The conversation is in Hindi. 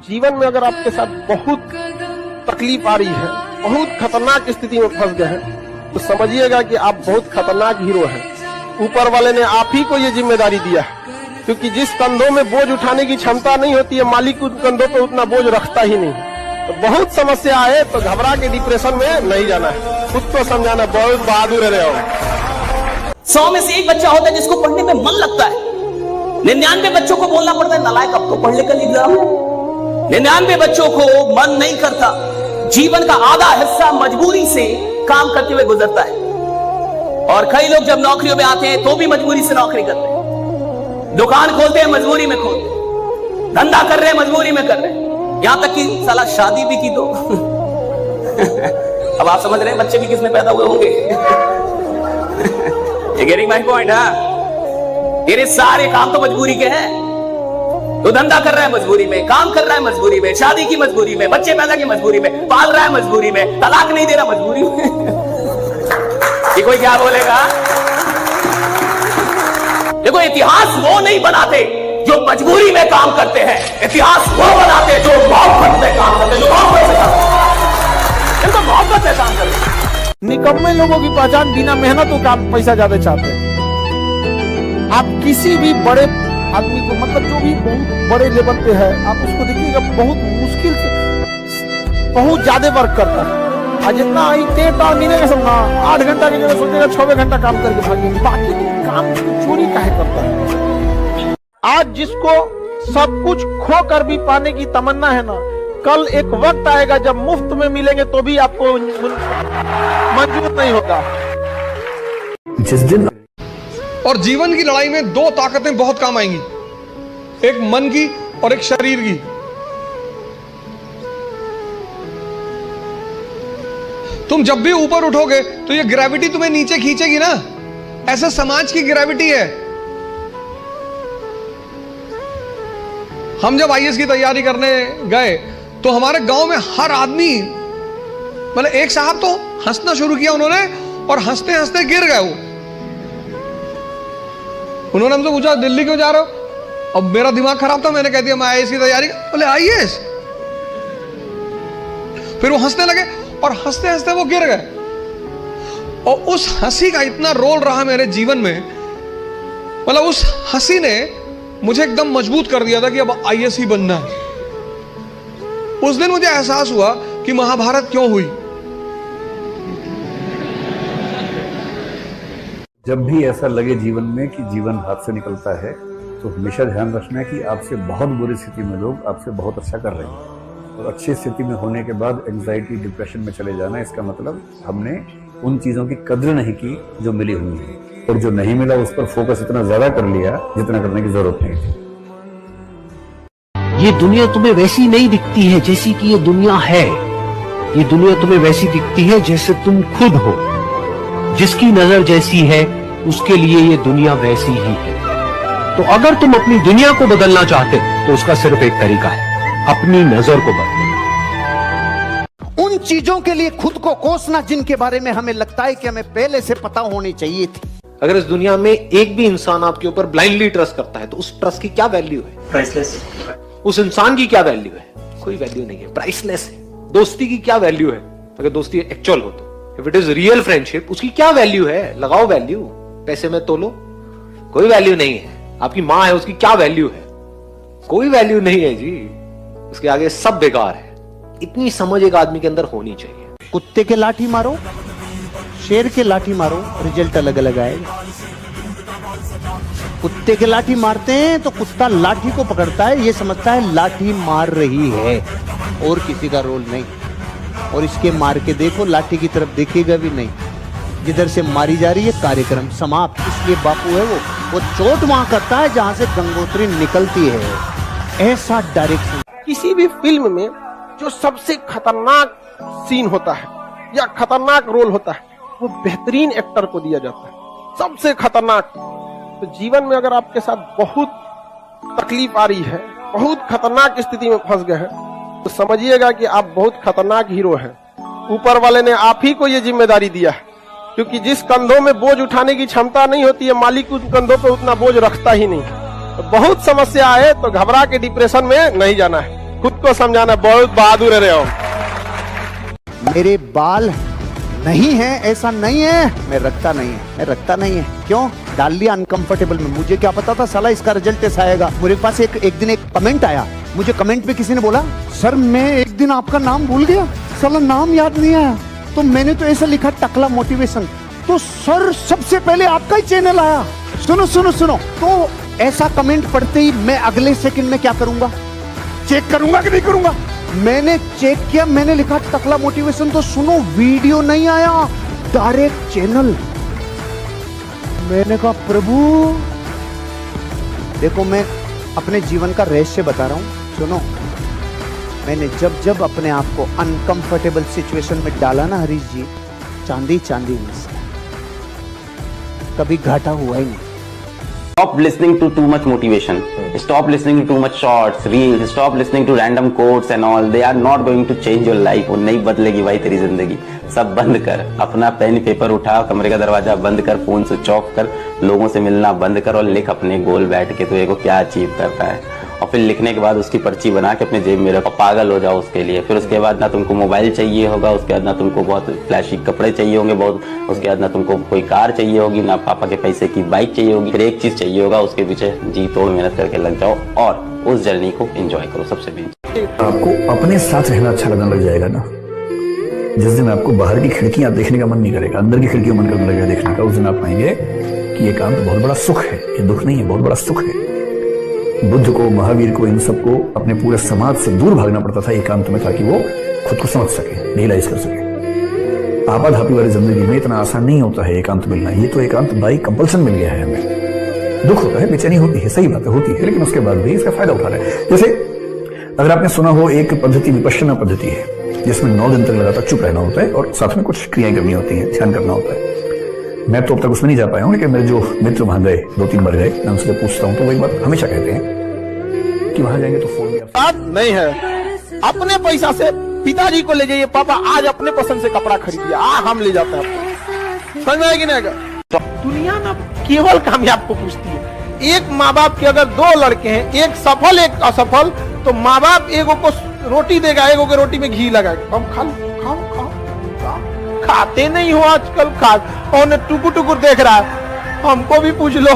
जीवन में अगर आपके साथ बहुत तकलीफ आ रही है, बहुत खतरनाक स्थिति में फंस गए हैं, तो समझिएगा कि आप बहुत खतरनाक हीरो हैं। ऊपर वाले ने आप ही को ये जिम्मेदारी दिया है, क्योंकि जिस कंधों में बोझ उठाने की क्षमता नहीं होती है, मालिक उन कंधों पे उतना बोझ रखता ही नहीं। तो बहुत समस्या आए तो घबरा के डिप्रेशन में नहीं जाना है, खुद को समझाना, बहुत बहादुर रहे हो। 100 में से एक बच्चा होता है जिसको पढ़ने में मन लगता है। 99 बच्चों को बोलना पड़ता है नालायक अब तो पढ़ लिख एग्जाम है। 99 बच्चों को मन नहीं करता। जीवन का आधा हिस्सा मजबूरी से काम करते हुए गुजरता है। और कई लोग जब नौकरियों में आते हैं तो भी मजबूरी से नौकरी करते हैं। दुकान खोलते हैं मजबूरी में खोलते हैं, धंधा कर रहे हैं मजबूरी में कर रहे हैं, यहां तक कि साला शादी भी की तो अब आप समझ रहे हैं बच्चे भी किसमें पैदा हुए होंगे। ये गेटिंग माय पॉइंट। तेरे सारे काम तो मजबूरी के हैं। तो धंधा कर रहा है मजबूरी में, काम कर रहा है मजबूरी में, शादी की मजबूरी में, बच्चे पैदा की मजबूरी में, पाल रहा है मजबूरी में, तलाक नहीं दे रहा मजबूरी में। ये कोई क्या बोलेगा? देखो, इतिहास वो नहीं बनाते जो मजबूरी में काम करते हैं, इतिहास वो बनाते जो मोहब्बत में काम करते हैं, जो मोहब्बत से काम करते हैं, मोहब्बत से काम करते हैं। निकम्मे लोगों की पहचान बिना मेहनत और काम पैसा ज्यादा चाहते हैं। आप किसी भी बड़े आदमी को, मतलब जो भी बहुत बड़े लेवल पे है, आप उसको देखिएगा बहुत मुश्किल से बहुत ज्यादा वर्क करता है। आज जितना मिलेगा समझना 8 घंटा की जगह सोचेगा 6 घंटा काम करके भागेंगे, बाकी काम चोरी काहे करता है। आज जिसको सब कुछ खो कर भी पाने की तमन्ना है ना, कल एक वक्त आएगा जब मुफ्त में मिलेंगे तो भी आपको मंजूर नहीं होगा। जिस दिन और जीवन की लड़ाई में 2 ताकतें बहुत काम आएंगी, एक मन की और एक शरीर की। तुम जब भी ऊपर उठोगे तो ये ग्रेविटी तुम्हें नीचे खींचेगी ना, ऐसा समाज की ग्रेविटी है। हम जब आईएएस की तैयारी करने गए तो हमारे गांव में हर आदमी, मतलब एक साहब तो हंसना शुरू किया उन्होंने, और हंसते हंसते गिर गए वो। उन्होंने हमसे पूछा दिल्ली क्यों जा रहे हो? अब मेरा दिमाग खराब था, मैंने कह दिया मैं आईएएस की तैयारी। बोले आईएएस? फिर वो हंसने लगे और हंसते हंसते वो गिर गए। और उस हंसी का इतना रोल रहा मेरे जीवन में, मतलब उस हंसी ने मुझे एकदम मजबूत कर दिया था कि अब आईएएस ही बनना है। उस दिन मुझे एहसास हुआ कि महाभारत क्यों हुई। जब भी ऐसा लगे जीवन में कि जीवन हाथ से निकलता है, तो हमेशा ध्यान रखना है कि आपसे बहुत बुरी स्थिति में लोग आपसे बहुत अच्छा कर रहे हैं, और अच्छी स्थिति में होने के बाद एंजाइटी डिप्रेशन में चले जाना, इसका मतलब हमने उन चीजों की कद्र नहीं की जो मिली हुई है, और जो नहीं मिला उस पर फोकस इतना ज्यादा कर लिया जितना करने की जरूरत नहीं थी। ये दुनिया तुम्हें वैसी नहीं दिखती है जैसी कि ये दुनिया है। ये दुनिया तुम्हें वैसी दिखती है जैसे तुम खुद हो। जिसकी नजर जैसी है उसके लिए ये दुनिया वैसी ही है। तो अगर तुम अपनी दुनिया को बदलना चाहते हो तो उसका सिर्फ एक तरीका है, अपनी नजर को बदलना। उन चीजों के लिए खुद को कोसना जिनके बारे में हमें लगता है कि हमें पहले से पता होनी चाहिए थी। अगर इस दुनिया में एक भी इंसान आपके ऊपर ब्लाइंडली ट्रस्ट करता है तो उस ट्रस्ट की क्या वैल्यू है? प्राइसलेस। उस इंसान की क्या वैल्यू है? कोई वैल्यू नहीं है, प्राइसलेस है। दोस्ती की क्या वैल्यू है अगर दोस्ती एक्चुअल हो तो? If it is real friendship, उसकी क्या वैल्यू है? लगाओ वैल्यू, पैसे में तोलो, कोई वैल्यू नहीं है। आपकी माँ है, उसकी क्या वैल्यू है? कोई वैल्यू नहीं है जी, उसके आगे सब बेकार है। इतनी समझ एक आदमी के अंदर होनी चाहिए। कुत्ते के लाठी मारो, शेर के लाठी मारो, रिजल्ट अलग अलग आएगा। कुत्ते के लाठी मारते हैं तो कुत्ता लाठी को पकड़ता है, ये समझता है लाठी मार रही है और किसी का रोल नहीं। और इसके मार के देखो, लाठी की तरफ देखेगा भी नहीं, जिधर से मारी जा रही है कार्यक्रम समाप्त। इसलिए बापू है वो चोट वहां करता है जहां से गंगोत्री निकलती है। ऐसा डायरेक्शन। किसी भी फिल्म में जो सबसे खतरनाक सीन होता है या खतरनाक रोल होता है, वो बेहतरीन एक्टर को दिया जाता है, सबसे खतरनाक। तो जीवन में अगर आपके साथ बहुत तकलीफ आ रही है, बहुत खतरनाक स्थिति में फंस गए हैं, तो समझिएगा कि आप बहुत खतरनाक हीरो हैं। ऊपर वाले ने आप ही को ये जिम्मेदारी दिया है, क्योंकि जिस कंधों में बोझ उठाने की क्षमता नहीं होती है, मालिक उन कंधों पे उतना बोझ रखता ही नहीं। तो बहुत समस्या आए तो घबरा के डिप्रेशन में नहीं जाना है, खुद को समझाना, बहुत बहादुर रहे हो। मेरे बाल नहीं है ऐसा नहीं है, मैं रखता नहीं है, मैं रखता नहीं है। क्यों डाल लिया अनकंफर्टेबल में? मुझे क्या पता था साला इसका रिजल्ट ऐसा आएगा। मेरे पास एक दिन एक कमेंट आया, मुझे कमेंट पे किसी ने बोला, सर मैं एक दिन आपका नाम भूल गया, साला नाम याद नहीं आया, तो मैंने तो ऐसा लिखा टकला मोटिवेशन, तो सर सबसे पहले आपका ही चैनल आया। सुनो सुनो सुनो, तो ऐसा कमेंट पढ़ते ही मैं अगले सेकंड में क्या करूंगा? चेक करूंगा कि नहीं करूंगा? मैंने चेक किया, मैंने लिखा टकला मोटिवेशन, तो सुनो वीडियो नहीं आया, डायरेक्ट चैनल। मैंने कहा प्रभु देखो, मैं अपने जीवन का रहस्य बता रहा हूं, सुनो। मैंने जब जब अपने आप को अनकंफर्टेबल सिचुएशन में डाला ना हरीश जी, चांदी चांदी मिस, कभी घाटा हुआ ही नहीं। Stop listening to too much motivation. Stop listening to too much shorts, reels. Stop listening to random quotes and all. They are not going to change your life. वो नहीं बदलेगी भाई तेरी जिंदगी। सब बंद कर, अपना पेन पेपर उठा, कमरे का दरवाजा बंद कर, फोन स्विच ऑफ कर, लोगों से मिलना बंद कर और लिख अपने गोल बैठ के तो को क्या अचीव करता है। और फिर लिखने के बाद उसकी पर्ची बना के अपने जेब में रखो, पागल हो जाओ उसके लिए। फिर उसके बाद ना तुमको मोबाइल चाहिए होगा, उसके बाद ना तुमको बहुत फ्लैशी कपड़े चाहिए होंगे बहुत, उसके बाद ना तुमको कोई कार चाहिए होगी, ना पापा के पैसे की बाइक चाहिए होगी। फिर एक चीज चाहिए होगा, उसके पीछे जी तोड़ मेहनत करके लग जाओ और उस जर्नी को एंजॉय करो। सबसे मेन आपको अपने साथ रहना अच्छा लगने लग जाएगा ना, जिस दिन आपको बाहर की खिड़कियां देखने का मन नहीं करेगा, अंदर की खिड़कियां मन करने लगेगा देखने का, उस दिन आप पाएंगे कि ये काम तो बहुत बड़ा सुख है, ये दुख नहीं है, बहुत बड़ा सुख है। बुद्ध को, महावीर को, इन सबको अपने पूरे समाज से दूर भागना पड़ता था एकांत में, ताकि वो खुद को समझ सके, रियलाइज कर सके। आपाधापी वाली जिंदगी में इतना आसान नहीं होता है एकांत मिलना। ये तो एकांत बाई कंपल्सन मिल गया है हमें। दुख होता है, बेचैनी होती है, सही बात है, होती है, लेकिन उसके बाद भी इसका फायदा उठा रहे हैं। जैसे अगर आपने सुना हो, एक पद्धति विपश्यना पद्धति है, जिसमें 9 दिन तक लगातार चुप रहना होता है और साथ में कुछ क्रियाएं करनी होती है, ध्यान करना होता है। मैं तो अब तक उसमें नहीं जा पाया हूं, लेकिन मेरे जो मित्र वहां गए, 2-3 बार गए, मैं उनसे पूछता हूं तो वो एक बात हमेशा कहते हैं कि वहां जाएंगे तो फोन बात नहीं है। अपने पैसा से पिताजी को ले जाइए, पापा आज अपने पसंद से कपड़ा खरीदिए, हम ले जाते हैं आपको। समझ में आएगी ना? दुनिया ना केवल कामयाब को पूछती है। एक माँ बाप के अगर 2 लड़के हैं, एक सफल एक असफल, तो माँ बाप एगो को रोटी देगा, एगो के रोटी में घी लगाएगा। हम खाओ खाते नहीं हो आजकल, खा और टुकुर टुकुर देख रहा है। हमको भी पूछ लो।